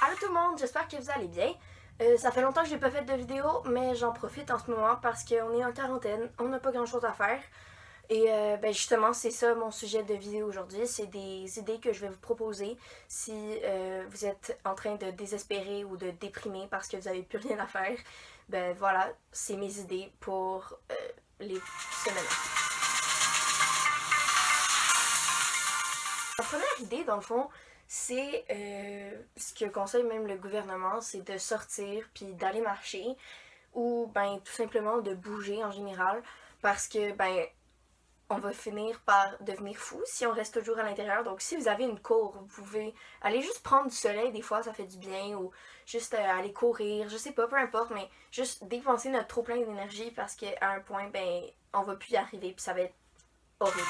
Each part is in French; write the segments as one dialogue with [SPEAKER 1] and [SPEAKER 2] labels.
[SPEAKER 1] Allô tout le monde, j'espère que vous allez bien. Ça fait longtemps que j'ai pas fait de vidéo, mais j'en profite en ce moment parce qu'on est en quarantaine, on n'a pas grand chose à faire. Et justement, c'est ça mon sujet de vidéo aujourd'hui, c'est des idées que je vais vous proposer si vous êtes en train de désespérer ou de déprimer parce que vous n'avez plus rien à faire. Ben voilà, c'est mes idées pour les semaines. La première idée, dans le fond, c'est ce que conseille même le gouvernement, c'est de sortir puis d'aller marcher ou ben tout simplement de bouger en général parce que ben on va finir par devenir fou si on reste toujours à l'intérieur. Donc si vous avez une cour, vous pouvez aller juste prendre du soleil, des fois ça fait du bien, ou juste aller courir, je sais pas, peu importe, mais juste dépenser notre trop plein d'énergie parce qu'à un point, ben on va plus y arriver puis ça va être horrible.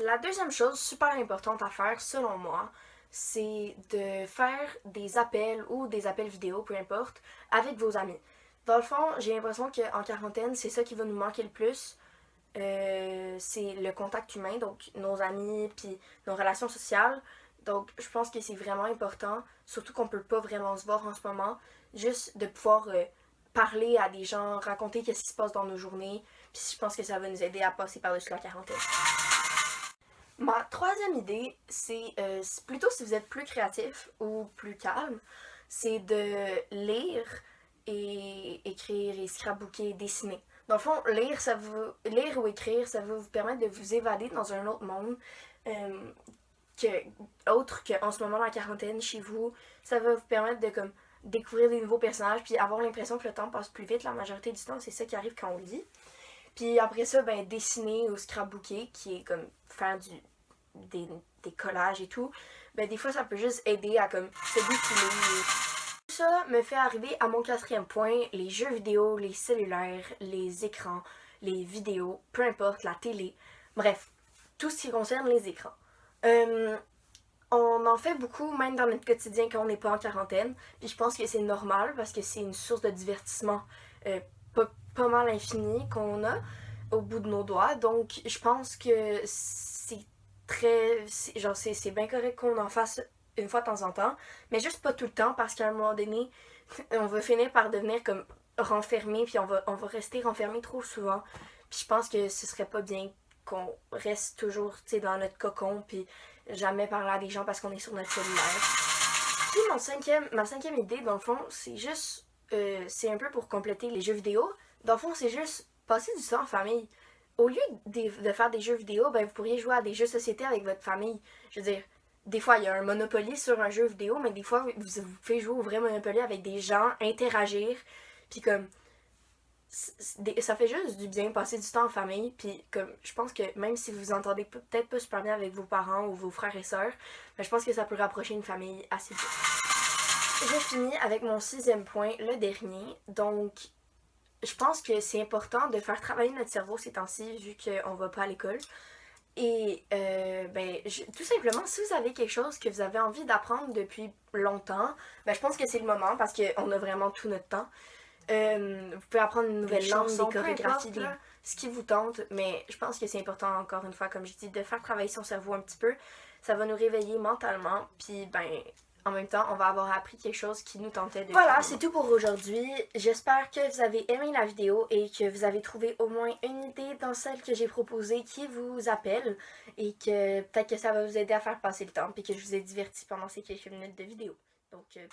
[SPEAKER 1] La deuxième chose super importante à faire, selon moi, c'est de faire des appels ou des appels vidéo, peu importe, avec vos amis. Dans le fond, j'ai l'impression qu'en quarantaine, c'est ça qui va nous manquer le plus. C'est le contact humain, donc nos amis, puis nos relations sociales. Donc, je pense que c'est vraiment important, surtout qu'on peut pas vraiment se voir en ce moment, juste de pouvoir parler à des gens, raconter qu'est-ce qui se passe dans nos journées. Puis je pense que ça va nous aider à passer par-dessus la quarantaine. Ma troisième idée, c'est plutôt si vous êtes plus créatif ou plus calme, c'est de lire et écrire et scrapbooker, dessiner. Dans le fond, lire ou écrire, ça va vous permettre de vous évader dans un autre monde euh, autre qu'en ce moment la quarantaine chez vous. Ça va vous permettre de comme découvrir des nouveaux personnages puis avoir l'impression que le temps passe plus vite la majorité du temps. C'est ça qui arrive quand on lit. Puis après ça, ben dessiner ou scrapbooker, qui est comme faire des, des collages et tout, ben des fois ça peut juste aider à comme se défiler. Tout ça me fait arriver à mon quatrième point, les jeux vidéo, les cellulaires, les écrans, les vidéos, peu importe, la télé, bref, tout ce qui concerne les écrans. Euh, on en fait beaucoup, même dans notre quotidien quand on n'est pas en quarantaine. Puis je pense que c'est normal parce que c'est une source de divertissement euh, pas mal infinie qu'on a au bout de nos doigts. Donc je pense que c'est genre c'est bien correct qu'on en fasse une fois de temps en temps, mais juste pas tout le temps parce qu'à un moment donné, on va finir par devenir comme renfermé, puis on va rester renfermé trop souvent. Puis je pense que ce serait pas bien qu'on reste toujours dans notre cocon, puis jamais parler à des gens parce qu'on est sur notre cellulaire. Puis ma cinquième idée, dans le fond, c'est juste. C'est un peu pour compléter les jeux vidéo. Dans le fond, c'est juste passer du temps en famille. Au lieu de faire des jeux vidéo, ben vous pourriez jouer à des jeux de société avec votre famille. Je veux dire, des fois, il y a un Monopoly sur un jeu vidéo, mais des fois, vous pouvez jouer au vrai Monopoly avec des gens, interagir. Puis comme, ça fait juste du bien passer du temps en famille. Puis comme, je pense que même si vous entendez peut-être pas super bien avec vos parents ou vos frères et sœurs, ben, je pense que ça peut rapprocher une famille assez bien. J'ai fini avec mon sixième point, le dernier. Donc, je pense que c'est important de faire travailler notre cerveau ces temps-ci, vu qu'on va pas à l'école. Et tout simplement, si vous avez quelque chose que vous avez envie d'apprendre depuis longtemps, ben, je pense que c'est le moment parce qu'on a vraiment tout notre temps. Vous pouvez apprendre une nouvelle langue, des chorégraphies, ce qui vous tente, mais je pense que c'est important, encore une fois, comme je dis, de faire travailler son cerveau un petit peu. Ça va nous réveiller mentalement, puis ben, en même temps, on va avoir appris quelque chose qui nous tentait de. Voilà, c'est tout pour aujourd'hui. J'espère que vous avez aimé la vidéo et que vous avez trouvé au moins une idée dans celle que j'ai proposée qui vous appelle et que peut-être que ça va vous aider à faire passer le temps puis que je vous ai diverti pendant ces quelques minutes de vidéo. Donc, bonne